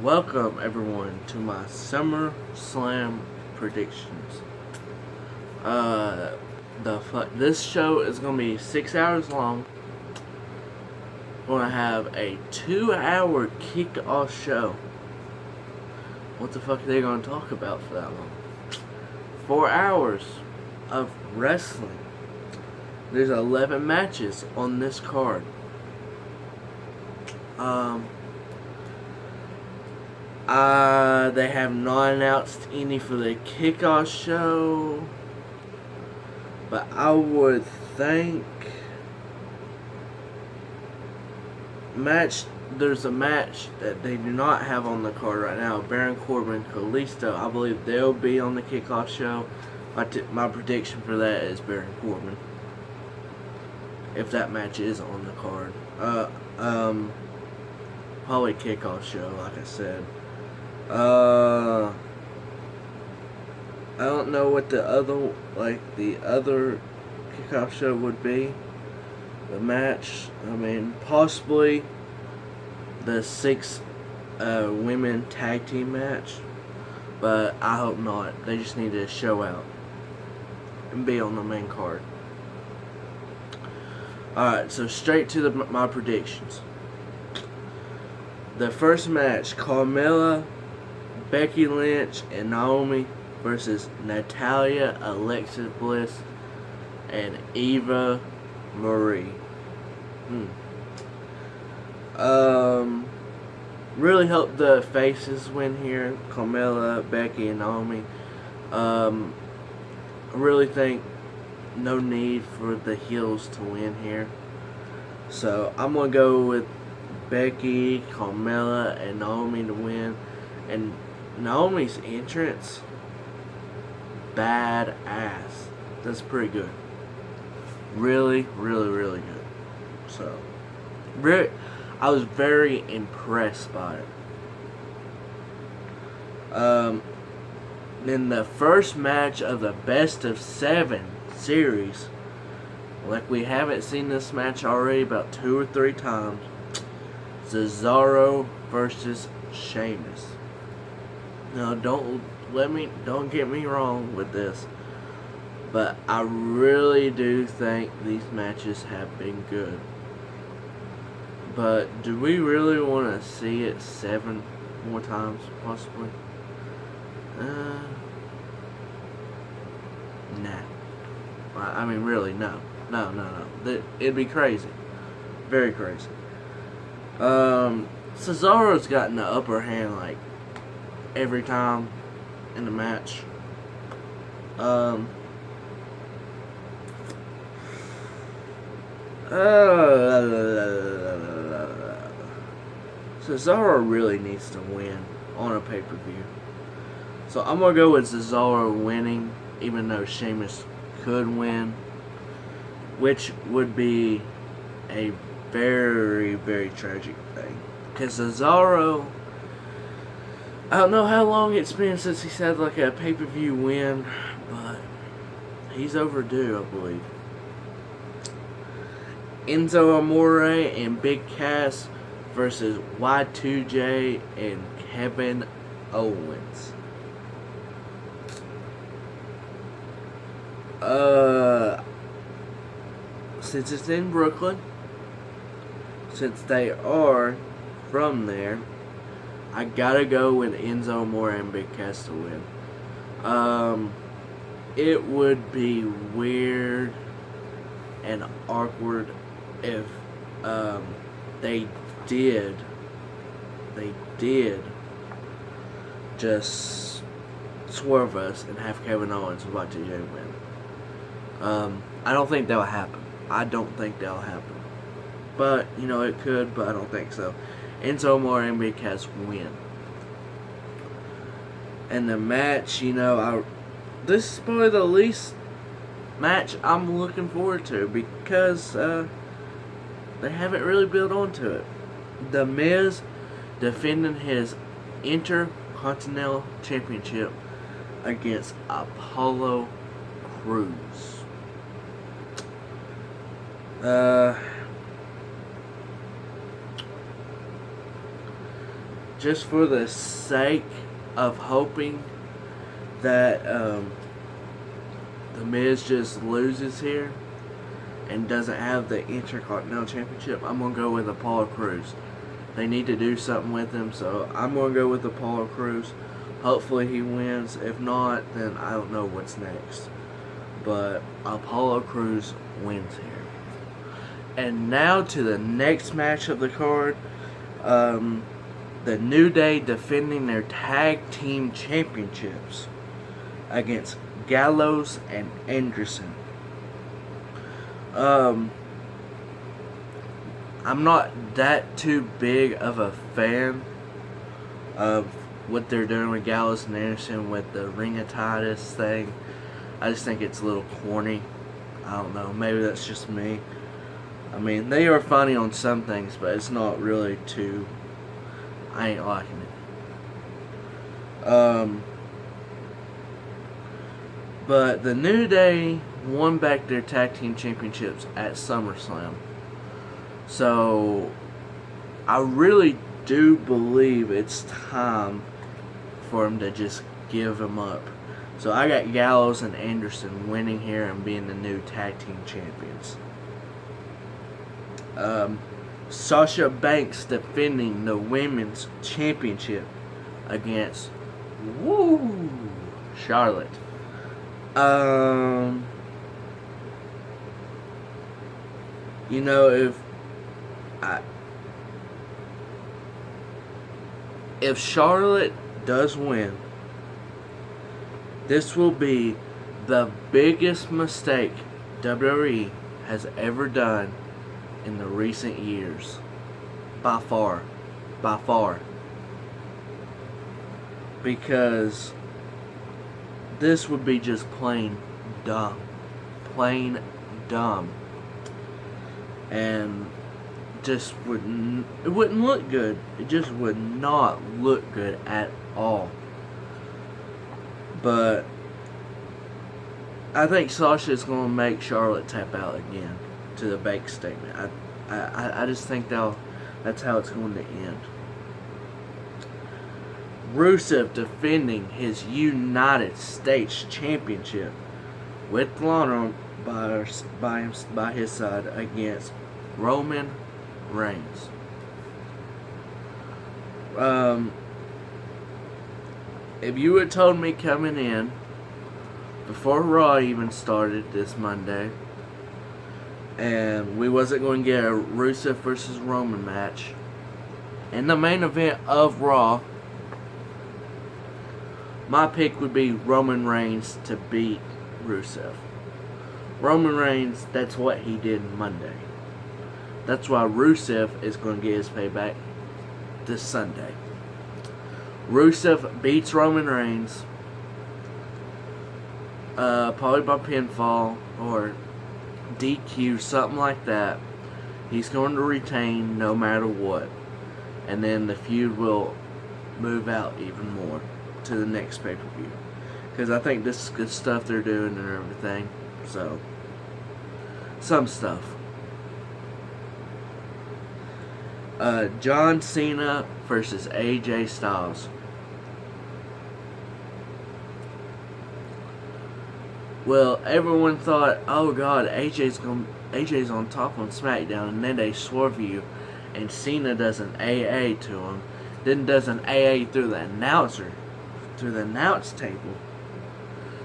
Welcome everyone to my Summerslam predictions. This show is gonna be 6 hours long. We're gonna have a 2-hour kickoff show. What the fuck are they gonna talk about for that long? 4 hours of wrestling. There's 11 matches on this card. They have not announced any for the kickoff show, but I would think there's a match that they do not have on the card right now. Baron Corbin, Kalisto, I believe they'll be on the kickoff show. My prediction for that is Baron Corbin, if that match is on the card. Probably kickoff show, like I said. I don't know what the other kickoff show would be. The match, possibly the 6 women tag team match, but I hope not. They just need to show out and be on the main card. Alright, so straight to my predictions. The first match, Carmella, Becky Lynch, and Naomi versus Natalya, Alexa Bliss, and Eva Marie. Really hope the faces win here. Carmella, Becky, and Naomi. I really think no need for the heels to win here. So I'm gonna go with Becky, Carmella, and Naomi to win. And Naomi's entrance, badass. That's pretty good. Really, really, really good. So, I was very impressed by it. In the first match of the best of 7 series, like we haven't seen this match already about 2 or 3 times. Cesaro versus Sheamus. Now, don't get me wrong with this, but I really do think these matches have been good. But do we really want to see it 7 more times, possibly? Nah. Really, no. No. It'd be crazy. Very crazy. Cesaro's gotten the upper hand, like, every time in the match. Cesaro really needs to win on a pay-per-view. So I'm going to go with Cesaro winning, even though Sheamus could win, which would be a very, very tragic thing. Because Cesaro, I don't know how long it's been since he's had like a pay-per-view win, but he's overdue, I believe. Enzo Amore and Big Cass versus Y2J and Kevin Owens. Since it's in Brooklyn, since they are from there, I gotta go with Enzo Amore and Big Cass to win. It would be weird and awkward if they did just swerve us and have Kevin Owens and Y2J win. I don't think that'll happen. But, it could, but I don't think so. Enzo Amore and Big Cass win. And the match, this is probably the least match I'm looking forward to because they haven't really built onto it. The Miz defending his Intercontinental Championship against Apollo Crews. just for the sake of hoping that The Miz just loses here and doesn't have the Intercontinental Championship, I'm going to go with Apollo Crews. They need to do something with him, so I'm going to go with Apollo Crews. Hopefully he wins. If not, then I don't know what's next. But Apollo Crews wins here. And now to the next match of the card. The New Day defending their tag team championships against Gallows and Anderson. I'm not that too big of a fan of what they're doing with Gallows and Anderson with the ringitis thing. I just think it's a little corny. I don't know. Maybe that's just me. I mean, they are funny on some things, but it's not really too... I ain't liking it. But the New Day won back their tag team championships at Summerslam. So, I really do believe it's time for them to just give them up. So, I got Gallows and Anderson winning here and being the new tag team champions. Sasha Banks defending the women's championship against Charlotte. You know, if Charlotte does win, this will be the biggest mistake WWE has ever done in the recent years. By far. Because this would be just plain dumb. Plain dumb. And just wouldn't look good. It just would not look good at all. But I think Sasha is going to make Charlotte tap out again to the bank statement. I just think that's how it's going to end. Rusev defending his United States Championship with Lana by his side against Roman Reigns. If you had told me coming in before Raw even started this Monday, and we wasn't going to get a Rusev versus Roman match in the main event of Raw, my pick would be Roman Reigns to beat Rusev. Roman Reigns, that's what he did Monday. That's why Rusev is going to get his payback this Sunday. Rusev beats Roman Reigns, probably by pinfall or DQ, something like that. He's going to retain no matter what. And then the feud will move out even more to the next pay-per-view. Because I think this is good stuff they're doing and everything. So, some stuff. John Cena versus AJ Styles. Well, everyone thought, oh God, AJ's on top on SmackDown, and then they swerve you, and Cena does an AA to him, then does an AA through the announce table.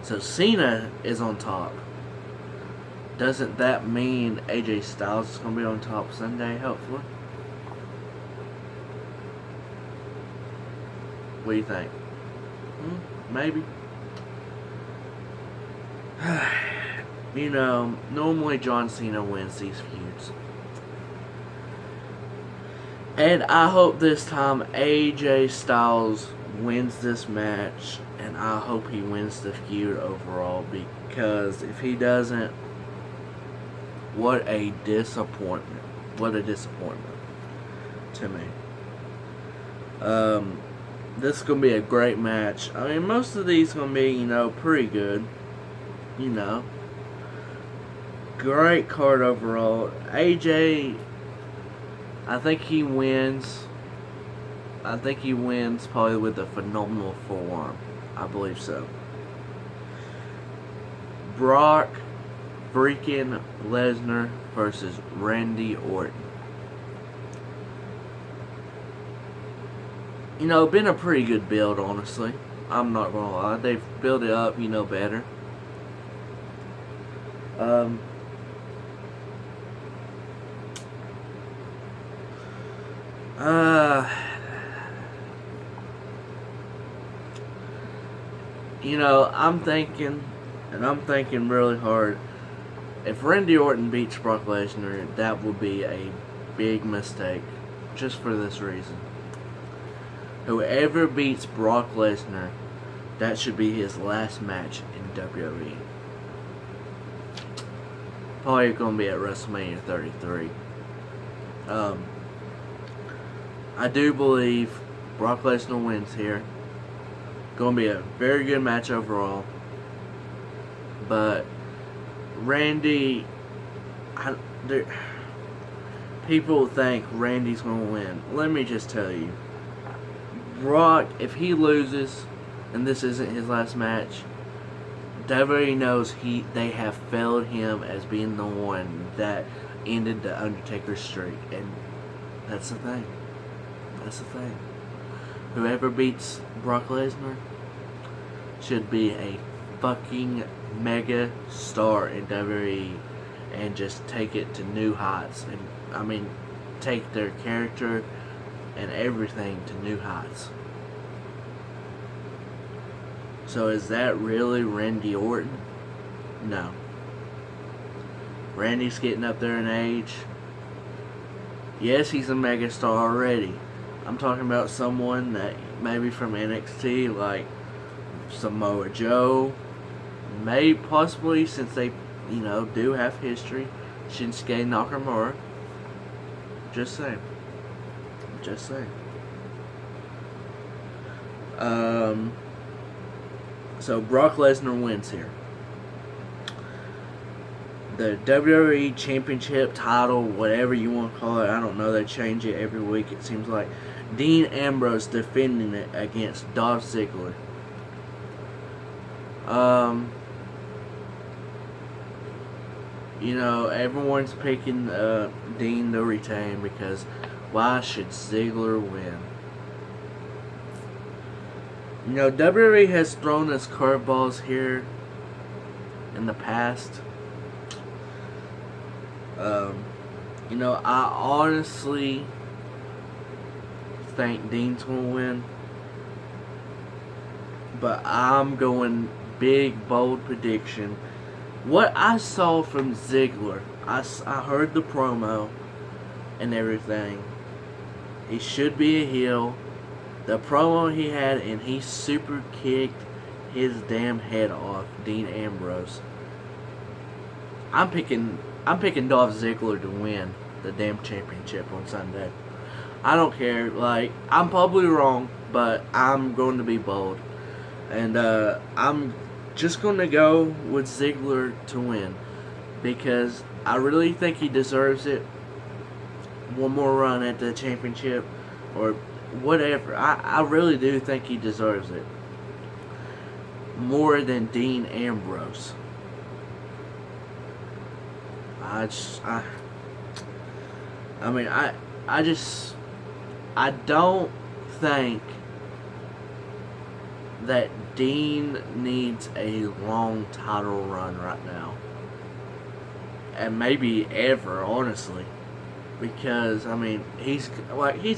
So Cena is on top. Doesn't that mean AJ Styles is going to be on top Sunday, hopefully? What do you think? Maybe. You know, normally John Cena wins these feuds. And I hope this time AJ Styles wins this match. And I hope he wins the feud overall. Because if he doesn't, what a disappointment. What a disappointment to me. This is going to be a great match. I mean, most of these going to be, you know, pretty good. You know. Great card overall. AJ, I think he wins I think he wins probably with a phenomenal forearm. I believe so. Brock freaking Lesnar versus Randy Orton. You know, been a pretty good build, honestly. I'm not gonna lie. They've built it up, better. I'm thinking really hard. If Randy Orton beats Brock Lesnar, that would be a big mistake, just for this reason. Whoever beats Brock Lesnar, that should be his last match in WWE. Probably going to be at WrestleMania 33. I do believe Brock Lesnar wins here. Going to be a very good match overall. But Randy, people think Randy's going to win. Let me just tell you, Brock, if he loses, and this isn't his last match, WWE knows they have failed him as being the one that ended the Undertaker streak, and that's the thing. That's the thing. Whoever beats Brock Lesnar should be a fucking mega star in WWE and just take it to new heights. And take their character and everything to new heights. So is that really Randy Orton? No. Randy's getting up there in age. Yes, he's a megastar already. I'm talking about someone that maybe from NXT, like Samoa Joe, may possibly, since they, do have history, Shinsuke Nakamura. Just saying. Just saying. So Brock Lesnar wins here. The WWE Championship title, whatever you want to call it, I don't know, they change it every week, it seems like. Dean Ambrose defending it against Dolph Ziggler. Everyone's picking Dean to retain because why should Ziggler win? WWE has thrown us curveballs here in the past. I honestly think Dean's going to win. But I'm going big, bold prediction. What I saw from Ziggler, I heard the promo and everything. He should be a heel. The promo he had, and he super kicked his damn head off Dean Ambrose. I'm picking Dolph Ziggler to win the damn championship on Sunday. I don't care. I'm probably wrong, but I'm going to be bold. And I'm just going to go with Ziggler to win. Because I really think he deserves it. One more run at the championship. Or whatever. I really do think he deserves it. More than Dean Ambrose. I don't think that Dean needs a long title run right now. And maybe ever, honestly. Because, he's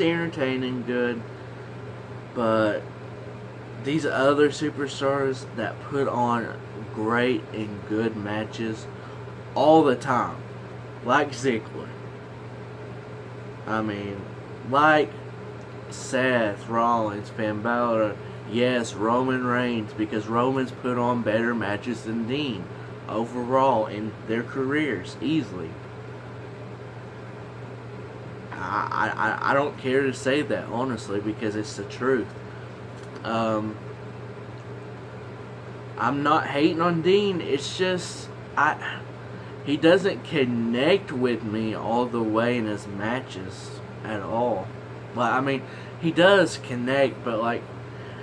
entertaining good. But these other superstars that put on great and good matches all the time, like Ziggler, like Seth Rollins, Finn Balor, yes, Roman Reigns, because Roman's put on better matches than Dean overall in their careers, easily. I don't care to say that, honestly, because it's the truth. I'm not hating on Dean, it's just he doesn't connect with me all the way in his matches at all. he does connect, but like,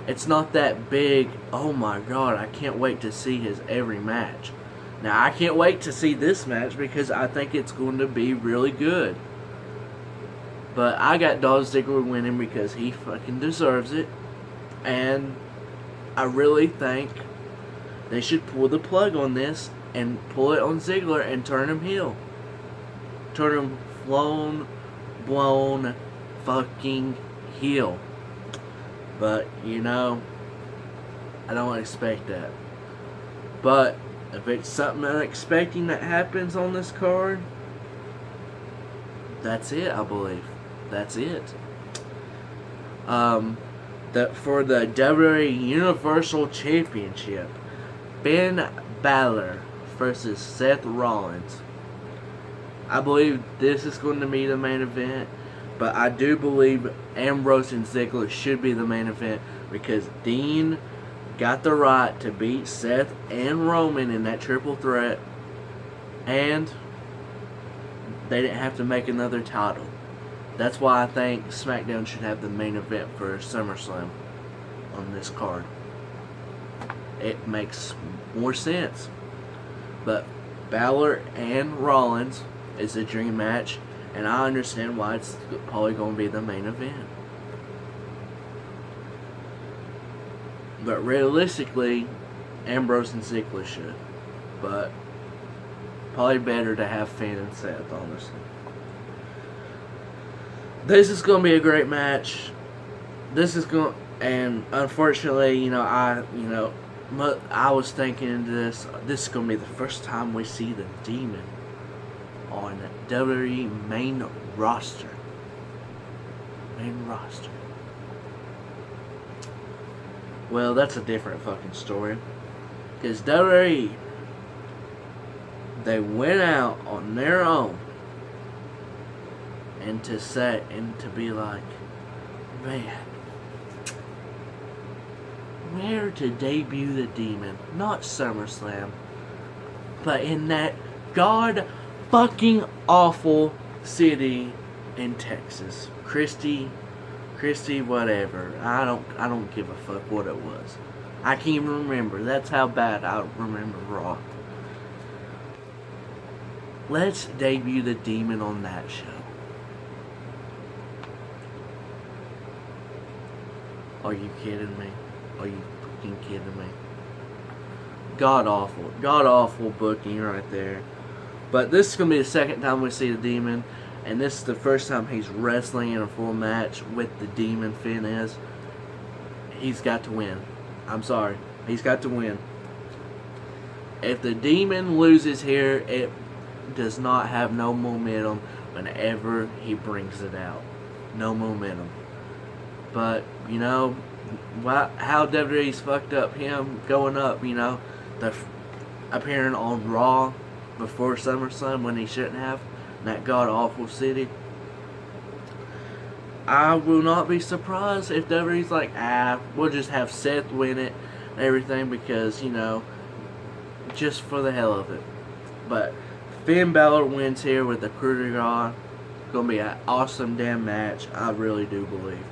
it's not that big. Oh my god, I can't wait to see his every match. Now I can't wait to see this match because I think it's going to be really good. But I got Dolph Ziggler winning because he fucking deserves it. And I really think they should pull the plug on this and pull it on Ziggler and turn him heel. Turn him blown fucking heel. But, you know, I don't expect that. But if it's something unexpected that happens on this card, that's it, I believe. That's it. For the WWE Universal Championship, Finn Balor versus Seth Rollins. I believe this is going to be the main event, but I do believe Ambrose and Ziggler should be the main event because Dean got the right to beat Seth and Roman in that triple threat, and they didn't have to make another title. That's why I think SmackDown should have the main event for SummerSlam on this card. It makes more sense. But Balor and Rollins is a dream match, and I understand why it's probably going to be the main event. But realistically, Ambrose and Ziggler should. But probably better to have Finn and Seth, honestly. This is going to be a great match. And unfortunately, I was thinking this is going to be the first time we see the Demon on WWE main roster. Well, that's a different fucking story. Because WWE, they went out on their own and to be like, man, where to debut the Demon? Not SummerSlam, but in that god fucking awful city in Texas, Christie, whatever. I don't give a fuck what it was. I can't even remember. That's how bad I remember Raw. Let's debut the Demon on that show. Are you kidding me? Are you fucking kidding me? God awful booking right there. But this is going to be the second time we see the Demon, and this is the first time he's wrestling in a full match with the Demon. Finn is. He's got to win. I'm sorry. He's got to win. If the Demon loses here, it does not have no momentum whenever he brings it out. No momentum. But, how WWE's fucked up him going up, appearing on Raw before SummerSlam when he shouldn't have, in that god-awful city. I will not be surprised if WWE's like, we'll just have Seth win it and everything because, just for the hell of it. But Finn Balor wins here with the coup de grace. It's going to be an awesome damn match. I really do believe.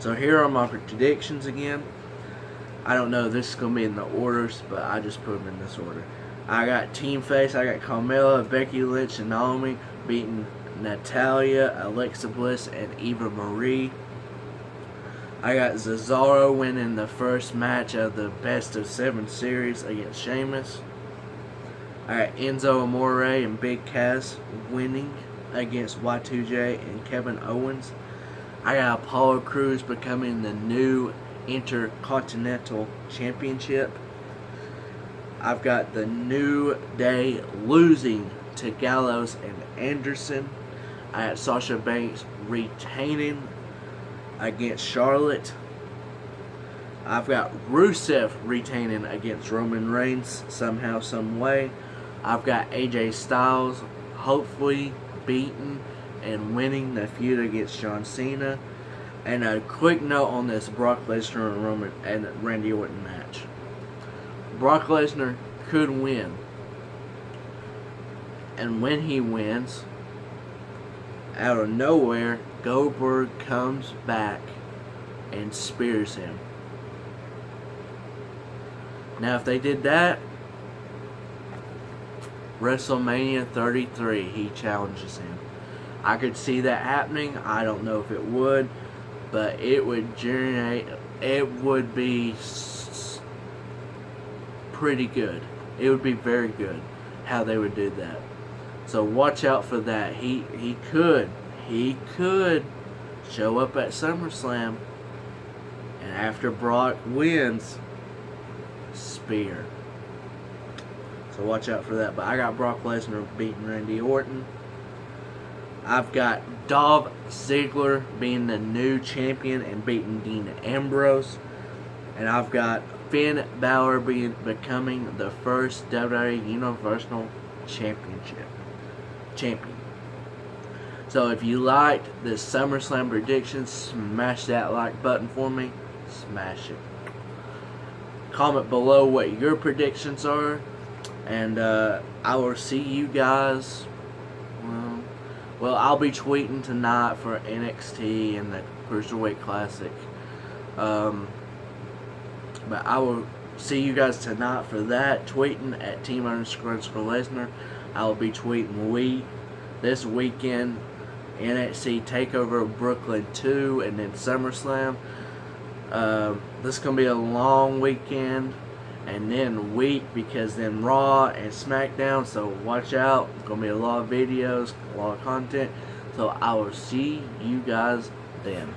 So here are my predictions again. I don't know if this is going to be in the orders, but I just put them in this order. I got Team Face. I got Carmella, Becky Lynch, and Naomi beating Natalya, Alexa Bliss, and Eva Marie. I got Cesaro winning the first match of the Best of 7 series against Sheamus. I got Enzo Amore and Big Cass winning against Y2J and Kevin Owens. I got Apollo Crews becoming the new Intercontinental Championship. I've got the New Day losing to Gallows and Anderson. I got Sasha Banks retaining against Charlotte. I've got Rusev retaining against Roman Reigns somehow, some way. I've got AJ Styles hopefully beaten and winning the feud against John Cena. And a quick note on this Brock Lesnar and Roman and Randy Orton match. Brock Lesnar could win. And when he wins, out of nowhere, Goldberg comes back and spears him. Now, if they did that, WrestleMania 33, he challenges him. I could see that happening. I don't know if it would, but it would generate. It would be pretty good. It would be very good how they would do that. So watch out for that. He could show up at SummerSlam, and after Brock wins, spear. So watch out for that. But I got Brock Lesnar beating Randy Orton. I've got Dolph Ziggler being the new champion and beating Dean Ambrose. And I've got Finn Balor becoming the first WWE Universal champion. So if you liked this SummerSlam prediction, smash that like button for me. Smash it. Comment below what your predictions are. And I will see you guys. Well, I'll be tweeting tonight for NXT and the Cruiserweight Classic. But I will see you guys tonight for that. Tweeting at Team_Lesnar. I will be tweeting this weekend NXT TakeOver Brooklyn 2 and then SummerSlam. This is going to be a long weekend. And then week, because then Raw and SmackDown, so watch out. It's going to be a lot of videos, a lot of content. So I will see you guys then.